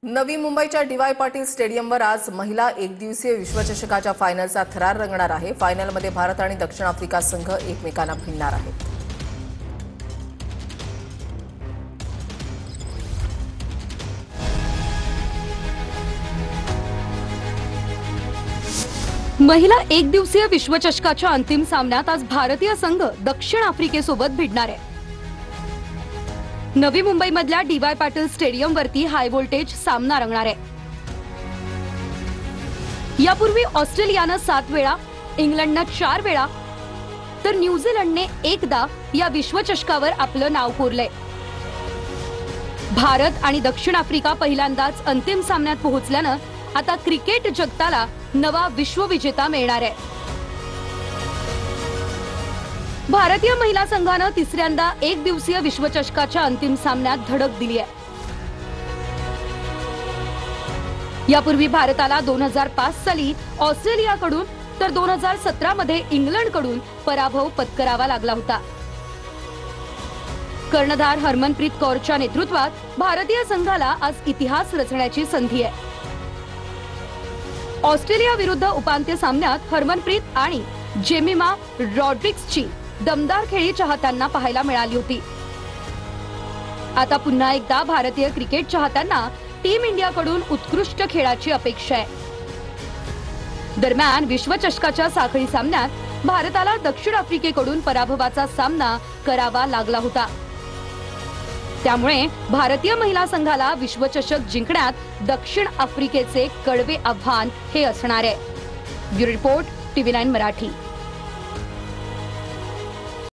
नवी मुंबईच्या डी.वाय. पाटील स्टेडियमवर आज महिला एकदिवसीय विश्वचषकाच्या फायनलचा थरार रंगणार आहे। फायनलमध्ये भारत आणि दक्षिण आफ्रिका संघ एकमेकांना भिडणार आहेत। महिला एकदिवसीय विश्वचषकाच्या अंतिम सामन्यात आज भारतीय संघ दक्षिण आफ्रिकेसोबत भिडणार आहे। नवी मुंबईमधल्या डी.वाय. पाटील स्टेडियम वरती हाय व्होल्टेज सामना रंगणार आहे। यापूर्वी ऑस्ट्रेलियाने 7 वेळा, इंग्लंडने 4 वेळा तर न्यूझीलंडने एकदा या विश्वचषकावर आपलं नाव कोरलंय। भारत आणि दक्षिण आफ्रिका पहिल्यांदाच अंतिम सामन्यात पोहोचल्यानं आता क्रिकेट जगताला नवा विश्वविजेता मिळणार आहे। भारतीय महिला संघाने तिसऱ्यांदा एक दिवसीय विश्वचषकाच्या अंतिम सामन्यात धडक दिली आहे। यापूर्वी भारताला 2005 साली ऑस्ट्रेलियाकडून तर 2017 मध्ये इंग्लंडकडून पराभव पत्करावा लागला होता। कर्णधार हरमनप्रीत कौरच्या नेतृत्वात भारतीय संघाला आज इतिहास रचण्याची संधी आहे। ऑस्ट्रेलिया विरुद्ध उपांत्य सामन्यात हरमनप्रीत आणि जेमिमा रॉड्रिग्सची दमदार खेळी चाहत्यांना पाहायला मिळाली होती। आता पुन्हा एकदा भारतीय क्रिकेट चाहत्यांना टीम इंडियाकडून उत्कृष्ट खेळाची अपेक्षा आहे। दरम्यान विश्वचषकाच्या साखळी सामन्यात भारताला दक्षिण आफ्रिकेकडून पराभवाचा सामना करावा लागला होता। त्यामुळे भारतीय महिला संघाला विश्वचषक जिंकण्यात दक्षिण आफ्रिकेचे कडवे आव्हान हे असणार आहे। Bureau report, TV9 Marathi.